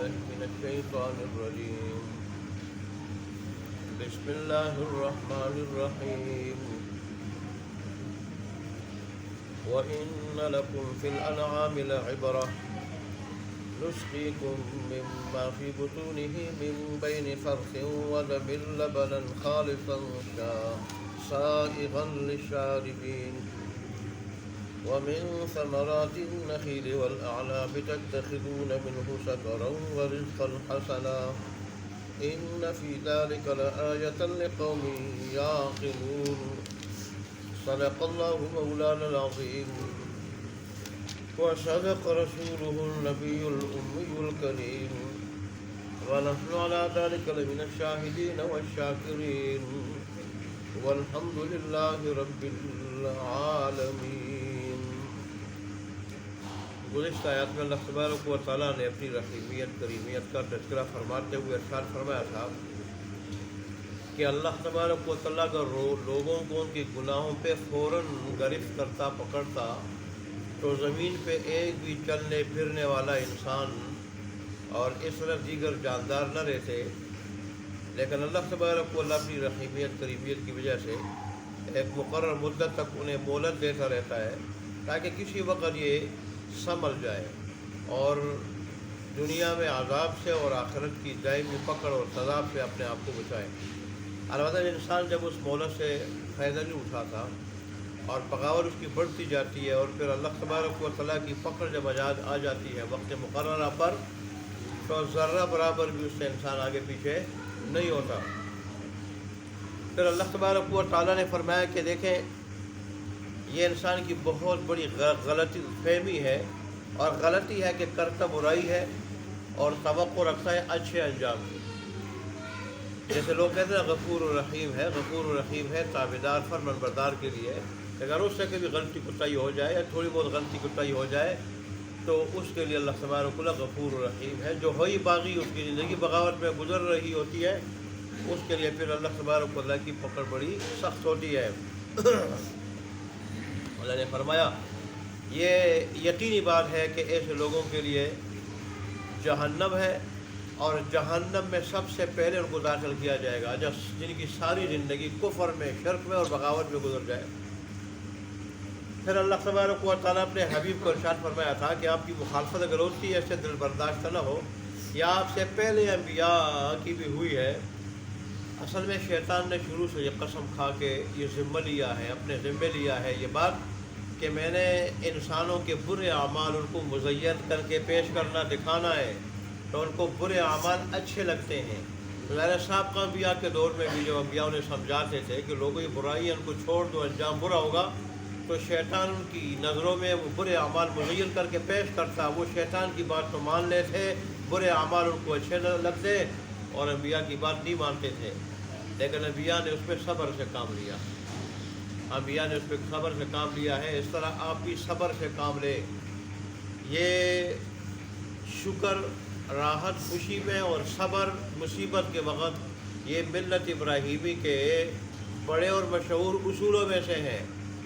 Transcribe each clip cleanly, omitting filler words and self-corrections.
بالله من الشيطان الرجيم. بسم الله الرحمن الرحيم. وإن لكم في الأنعام لعبرة نسقيكم مما في بطونه من بين فرث ودم لبنا خالصا سائغا للشاربين ومن ثمرات النخيل والأعناب تتخذون منه سكرا ورزقا حسنا إن في ذلك لآية لقوم يعقلون. صدق الله مولانا العظيم وصدق رسوله النبي الأمي الكريم ونحن على ذلك لمن الشاهدين والشاكرين والحمد لله رب العالمين. گزشتہ آیات میں اللہ تبارک و تعالیٰ نے اپنی رحیمیت کریمیت کا تذکرہ فرماتے ہوئے ارشاد فرمایا تھا کہ اللہ تبارک و تعالیٰ کا لوگوں کو ان کے گناہوں پہ فوراً گرفت کرتا پکڑتا تو زمین پہ ایک بھی چلنے پھرنے والا انسان اور اس طرح دیگر جاندار نہ رہتے، لیکن اللہ تبارک و تعالیٰ اپنی رحیمیت کریمیت کی وجہ سے ایک مقرر مدت تک انہیں مہلت دیتا رہتا ہے تاکہ کسی وقت یہ سنبھل جائے اور دنیا میں عذاب سے اور آخرت کی دائمی پکڑ اور سزا سے اپنے آپ کو بچائے۔ البتہ انسان جب اس مہلت سے فائدہ نہیں اٹھاتا اور بغاوت اس کی بڑھتی جاتی ہے اور پھر اللہ تبارک و تعالیٰ کی پکڑ جب آ جاتی ہے وقت مقررہ پر، تو ذرہ برابر بھی اس سے انسان آگے پیچھے نہیں ہوتا۔ پھر اللہ تبارک و تعالیٰ نے فرمایا کہ دیکھیں یہ انسان کی بہت بڑی غلطی فہمی ہے اور غلطی ہے کہ کرتا برائی ہے اور توقع رکھتا ہے اچھے انجام کی۔ جیسے لوگ کہتے ہیں غفور الرحیم ہے، غفور الرحیم ہے تابعدار فرمان بردار کے لیے، اگر اس سے کبھی غلطی کوتاہی ہو جائے یا تھوڑی بہت غلطی کوتاہی ہو جائے تو اس کے لیے اللہ تبارک و تعالیٰ غفور الرحیم ہے۔ جو ہوئی باغی اس کی زندگی بغاوت میں گزر رہی ہوتی ہے اس کے لیے پھر اللہ تبارک و تعالیٰ کی پکڑ بڑی سخت ہوتی ہے۔ اللہ نے فرمایا یہ یقینی بات ہے کہ ایسے لوگوں کے لیے جہنم ہے اور جہنم میں سب سے پہلے ان کو داخل کیا جائے گا جن کی ساری زندگی کفر میں، شرک میں اور بغاوت میں گزر جائے۔ پھر اللہ تبارک و تعالیٰ اپنے حبیب کو ارشاد فرمایا تھا کہ آپ کی مخالفت اگر ہوتی ہے ایسے دل برداشت نہ ہو یا آپ سے پہلے انبیاء کی بھی ہوئی ہے۔ اصل میں شیطان نے شروع سے یہ قسم کھا کے یہ ذمہ لیا ہے، اپنے ذمہ لیا ہے یہ بات کہ میں نے انسانوں کے برے اعمال ان کو مزین کر کے پیش کرنا دکھانا ہے تو ان کو برے اعمال اچھے لگتے ہیں۔ ظاہر سابقہ انبیاء کے دور میں بھی جب انبیاء انہیں سمجھاتے تھے کہ لوگوں کی برائی ان کو چھوڑ دو انجام برا ہوگا، تو شیطان ان کی نظروں میں وہ برے اعمال مزین کر کے پیش کرتا، وہ شیطان کی بات تو مان لیتے، برے اعمال ان کو اچھے لگتے اور انبیاء کی بات نہیں مانتے تھے۔ لیکن انبیاء نے اس پہ صبر سے کام لیا، انبیاء نے اس پہ صبر سے کام لیا ہے۔ اس طرح آپ بھی صبر سے کام لیں۔ یہ شکر راحت خوشی میں اور صبر مصیبت کے وقت یہ ملت ابراہیمی کے بڑے اور مشہور اصولوں میں سے ہیں۔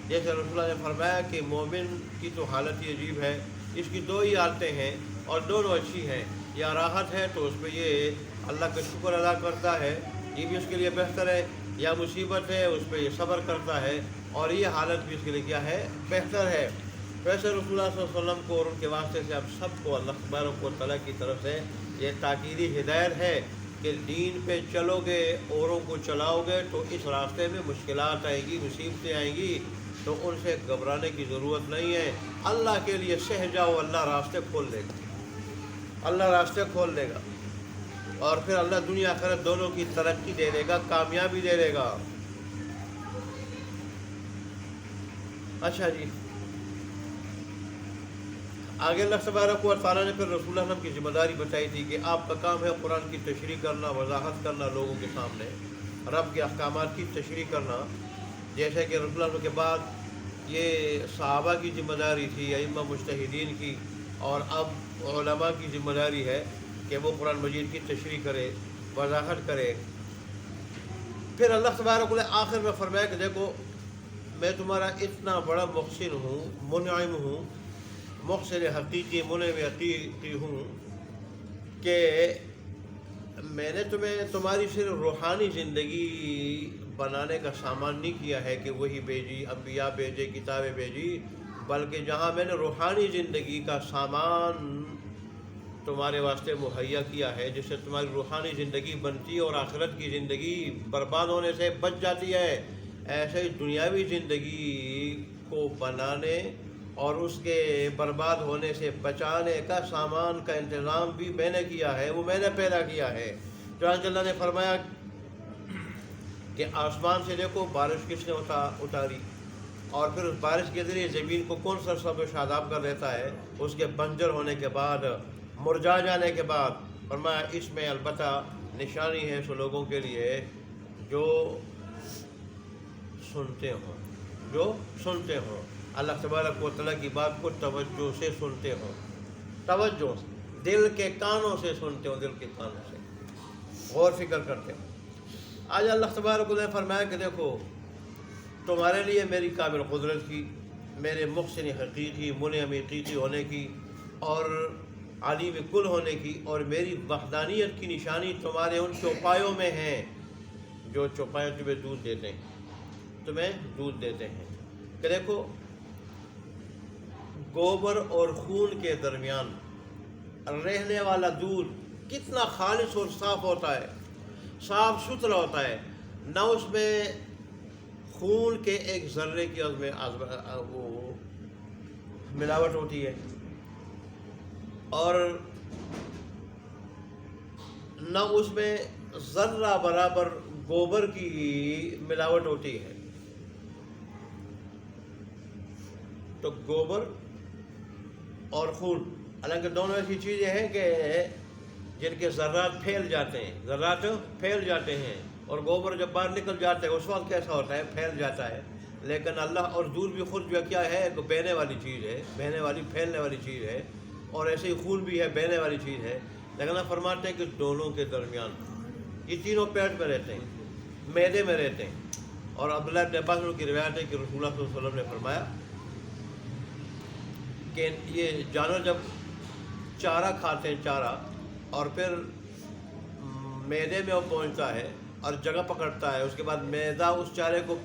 جیسے رسول اللہ نے فرمایا کہ مومن کی تو حالت ہی عجیب ہے، اس کی دو ہی حالتیں ہیں اور دونوں اچھی ہیں، یا راحت ہے تو اس پہ یہ اللہ کا شکر ادا کرتا ہے، یہ بھی اس کے لیے بہتر ہے، یا مصیبت ہے اس پہ یہ صبر کرتا ہے اور یہ حالت بھی اس کے لیے کیا ہے، بہتر ہے۔ ویسے رسول اللہ صلی اللہ علیہ وسلم کو اور ان کے واسطے سے آپ سب کو اللہ تبارک و تعالیٰ کی طرف سے یہ تاکیدی ہدایت ہے کہ دین پہ چلو گے، اوروں کو چلاؤ گے تو اس راستے میں مشکلات آئیں گی، مصیبتیں آئیں گی، تو ان سے گھبرانے کی ضرورت نہیں ہے۔ اللہ کے لیے سہ جاؤ، اللہ راستے کھول دے گا، اللہ راستے کھول دے گا اور پھر اللہ دنیا آخرت دونوں کی ترقی دے دے گا، کامیابی دے دے گا۔ اچھا جی، آگے اللہ تبارک و تعالیٰ نے پھر رسول اللہ کی ذمہ داری بتائی تھی کہ آپ کا کام ہے قرآن کی تشریح کرنا، وضاحت کرنا لوگوں کے سامنے، رب کے احکامات کی تشریح کرنا۔ جیسے کہ رسول اللہ کے بعد یہ صحابہ کی ذمہ داری تھی، ائمہ مجتہدین کی، اور اب علماء کی ذمہ داری ہے کہ وہ قرآن مجید کی تشریح کرے، وضاحت کرے۔ پھر اللہ تبارک و تعالیٰ آخر میں فرمایا کہ دیکھو میں تمہارا اتنا بڑا محسن ہوں، منعم ہوں، محسن حقیقی، منعم حقیقی ہوں کہ میں نے تمہیں تمہاری صرف روحانی زندگی بنانے کا سامان نہیں کیا ہے کہ وہی بھیجی، انبیاء بھیجے، کتابیں بھیجی، بلکہ جہاں میں نے روحانی زندگی کا سامان تمہارے واسطے مہیا کیا ہے، جس سے تمہاری روحانی زندگی بنتی ہے اور آخرت کی زندگی برباد ہونے سے بچ جاتی ہے، ایسے ہی دنیاوی زندگی کو بنانے اور اس کے برباد ہونے سے بچانے کا سامان کا انتظام بھی میں نے کیا ہے، وہ میں نے پیدا کیا ہے۔ چنانچہ اللہ نے فرمایا کہ آسمان سے دیکھو بارش کس نے اتاری، اور پھر اس بارش کے ذریعے زمین کو کون سا سب و شاداب کر دیتا ہے اس کے بنجر ہونے کے بعد، مرجا جانے کے بعد۔ فرمایا اس میں البتہ نشانی ہے سو لوگوں کے لیے جو سنتے ہوں، اللہ تبارک و تعالیٰ کی بات کو توجہ سے سنتے ہوں، توجہ سے، دل کے کانوں سے سنتے ہوں، دل کے کانوں سے غور فکر کرتے ہوں۔ آج اللہ تبارک و تعالیٰ نے فرمایا کہ دیکھو تمہارے لیے میری کامل قدرت کی، میرے محسن حقیقی، منعم حقیقی ہونے کی اور علیم کل ہونے کی، اور میری وحدانیت کی نشانی تمہارے ان چوپایوں میں ہیں جو چوپائے تمہیں دودھ دیتے ہیں، کہ دیکھو گوبر اور خون کے درمیان رہنے والا دودھ کتنا خالص اور صاف ہوتا ہے، صاف ستھرا ہوتا ہے، نہ اس میں خون کے ایک ذرے کی وہ ملاوٹ ہوتی ہے، اور نہ اس میں ذرہ برابر گوبر کی ملاوٹ ہوتی ہے۔ تو گوبر اور خون حالانکہ دونوں ایسی چیزیں ہیں کہ جن کے ذرات پھیل جاتے ہیں، اور گوبر جب باہر نکل جاتا ہے اس وقت کیسا ہوتا ہے، پھیل جاتا ہے، لیکن اللہ اور دودھ بھی خود جو کیا ہے، ایک بہنے والی چیز ہے، پھیلنے والی چیز ہے، اور ایسے ہی خون بھی ہے، بہنے والی چیز ہے، لیکن اللہ فرماتے ہیں کہ دونوں کے درمیان یہ تینوں پیٹ میں رہتے ہیں، معدے میں رہتے ہیں۔ اور عبداللہ بن عباس کی روایت ہے کہ رسول اللہ صلی اللہ علیہ وسلم نے فرمایا کہ یہ جانور جب چارہ کھاتے ہیں، چارہ، اور پھر معدے میں وہ پہنچتا ہے اور جگہ پکڑتا ہے، اس کے بعد معدہ اس چارے کو